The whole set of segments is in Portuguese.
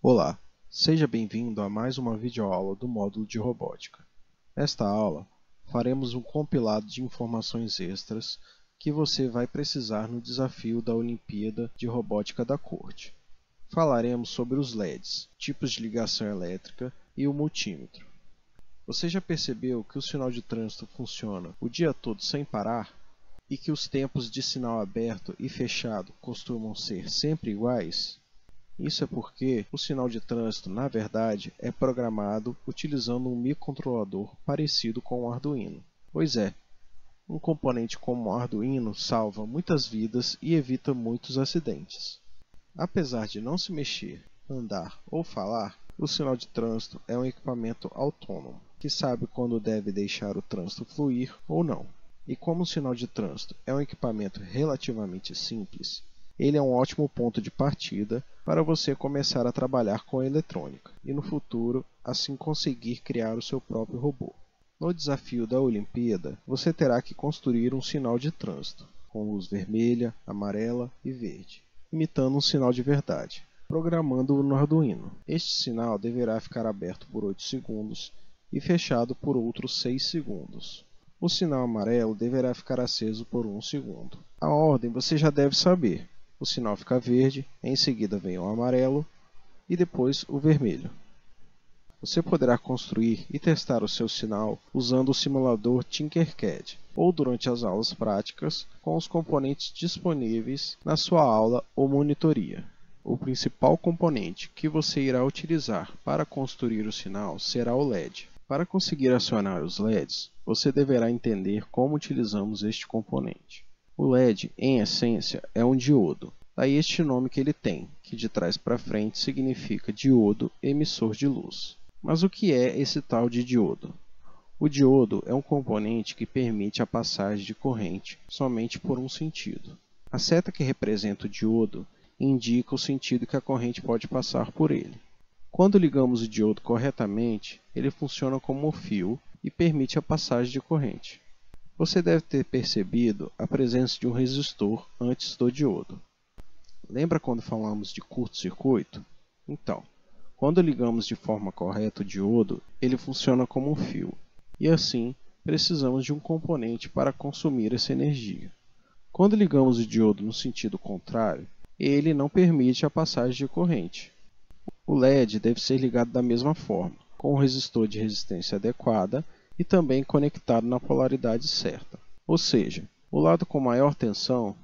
Olá, seja bem-vindo a mais uma videoaula do módulo de robótica. Nesta aula, faremos um compilado de informações extras que você vai precisar no desafio da Olimpíada de Robótica da Corte. Falaremos sobre os LEDs, tipos de ligação elétrica e o multímetro. Você já percebeu que o sinal de trânsito funciona o dia todo sem parar? E que os tempos de sinal aberto e fechado costumam ser sempre iguais? Isso é porque o sinal de trânsito, na verdade, é programado utilizando um microcontrolador parecido com o Arduino. Pois é, um componente como o Arduino salva muitas vidas e evita muitos acidentes. Apesar de não se mexer, andar ou falar, o sinal de trânsito é um equipamento autônomo, que sabe quando deve deixar o trânsito fluir ou não. E como o sinal de trânsito é um equipamento relativamente simples, ele é um ótimo ponto de partida para você começar a trabalhar com a eletrônica e no futuro assim conseguir criar o seu próprio robô. No desafio da Olimpíada, você terá que construir um sinal de trânsito com luz vermelha, amarela e verde, imitando um sinal de verdade, programando-o no Arduino. Este sinal deverá ficar aberto por 8 segundos e fechado por outros 6 segundos. O sinal amarelo deverá ficar aceso por 1 segundo. A ordem você já deve saber. O sinal fica verde, em seguida vem o amarelo e depois o vermelho. Você poderá construir e testar o seu sinal usando o simulador Tinkercad ou durante as aulas práticas com os componentes disponíveis na sua aula ou monitoria. O principal componente que você irá utilizar para construir o sinal será o LED. Para conseguir acionar os LEDs, você deverá entender como utilizamos este componente. O LED, em essência, é um diodo, daí este nome que ele tem, que de trás para frente significa diodo emissor de luz. Mas o que é esse tal de diodo? O diodo é um componente que permite a passagem de corrente somente por um sentido. A seta que representa o diodo indica o sentido que a corrente pode passar por ele. Quando ligamos o diodo corretamente, ele funciona como um fio e permite a passagem de corrente. Você deve ter percebido a presença de um resistor antes do diodo. Lembra quando falamos de curto-circuito? Então, quando ligamos de forma correta o diodo, ele funciona como um fio. E assim, precisamos de um componente para consumir essa energia. Quando ligamos o diodo no sentido contrário, ele não permite a passagem de corrente. O LED deve ser ligado da mesma forma, com um resistor de resistência adequada e também conectado na polaridade certa. Ou seja, o lado com maior tensão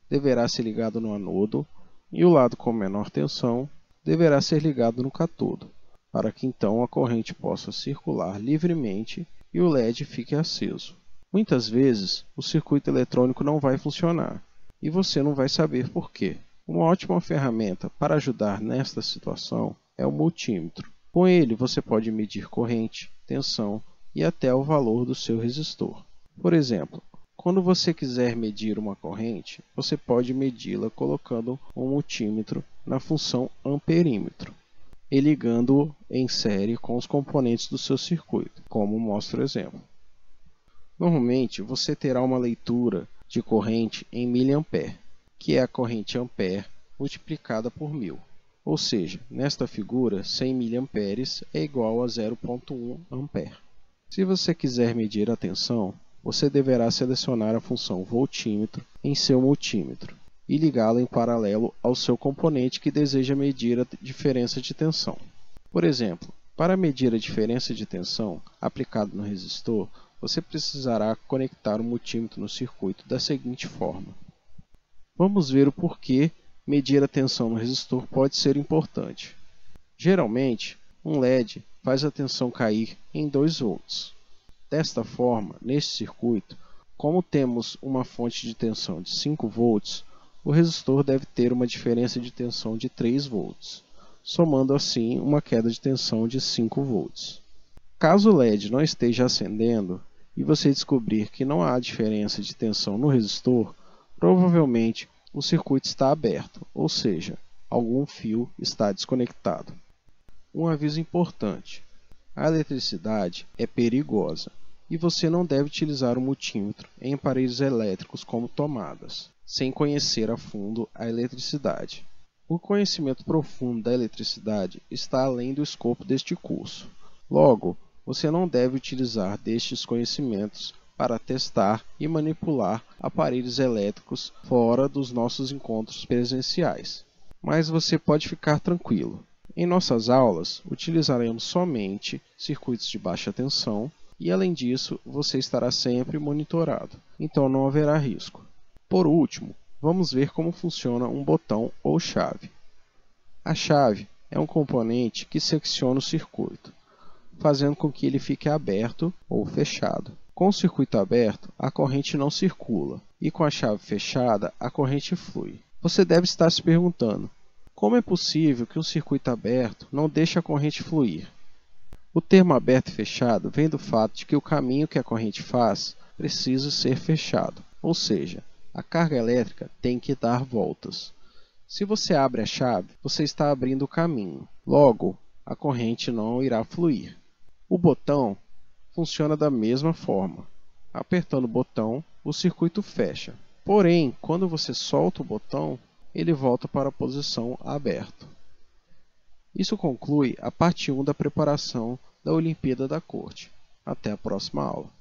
deverá ser ligado no anodo e o lado com menor tensão deverá ser ligado no cátodo, para que então a corrente possa circular livremente e o LED fique aceso. Muitas vezes, o circuito eletrônico não vai funcionar e você não vai saber por quê. Uma ótima ferramenta para ajudar nesta situação é o multímetro. Com ele, você pode medir corrente, tensão e até o valor do seu resistor. Por exemplo, quando você quiser medir uma corrente, você pode medi-la colocando um multímetro na função amperímetro e ligando-o em série com os componentes do seu circuito, como mostra o exemplo. Normalmente, você terá uma leitura de corrente em miliampere, que é a corrente ampere multiplicada por 1000. Ou seja, nesta figura, 100 miliamperes é igual a 0,1 ampere. Se você quiser medir a tensão, você deverá selecionar a função voltímetro em seu multímetro e ligá-la em paralelo ao seu componente que deseja medir a diferença de tensão. Por exemplo, para medir a diferença de tensão aplicada no resistor, você precisará conectar o multímetro no circuito da seguinte forma. Vamos ver o porquê medir a tensão no resistor pode ser importante. Geralmente, um LED faz a tensão cair em 2 volts. Desta forma, neste circuito, como temos uma fonte de tensão de 5 volts, o resistor deve ter uma diferença de tensão de 3 volts, somando assim uma queda de tensão de 5 volts. Caso o LED não esteja acendendo e você descobrir que não há diferença de tensão no resistor, provavelmente o circuito está aberto, ou seja, algum fio está desconectado. Um aviso importante: a eletricidade é perigosa e você não deve utilizar o multímetro em aparelhos elétricos como tomadas, sem conhecer a fundo a eletricidade. O conhecimento profundo da eletricidade está além do escopo deste curso. Logo, você não deve utilizar destes conhecimentos para testar e manipular aparelhos elétricos fora dos nossos encontros presenciais. Mas você pode ficar tranquilo. Em nossas aulas, utilizaremos somente circuitos de baixa tensão e, além disso, você estará sempre monitorado, então não haverá risco. Por último, vamos ver como funciona um botão ou chave. A chave é um componente que secciona o circuito, fazendo com que ele fique aberto ou fechado. Com o circuito aberto, a corrente não circula, e com a chave fechada, a corrente flui. Você deve estar se perguntando, como é possível que um circuito aberto não deixe a corrente fluir? O termo aberto e fechado vem do fato de que o caminho que a corrente faz precisa ser fechado, ou seja, a carga elétrica tem que dar voltas. Se você abre a chave, você está abrindo o caminho, logo, a corrente não irá fluir. O botão funciona da mesma forma. Apertando o botão, o circuito fecha. Porém, quando você solta o botão, ele volta para a posição aberto. Isso conclui a parte 1 da preparação da Olimpíada da Corte. Até a próxima aula.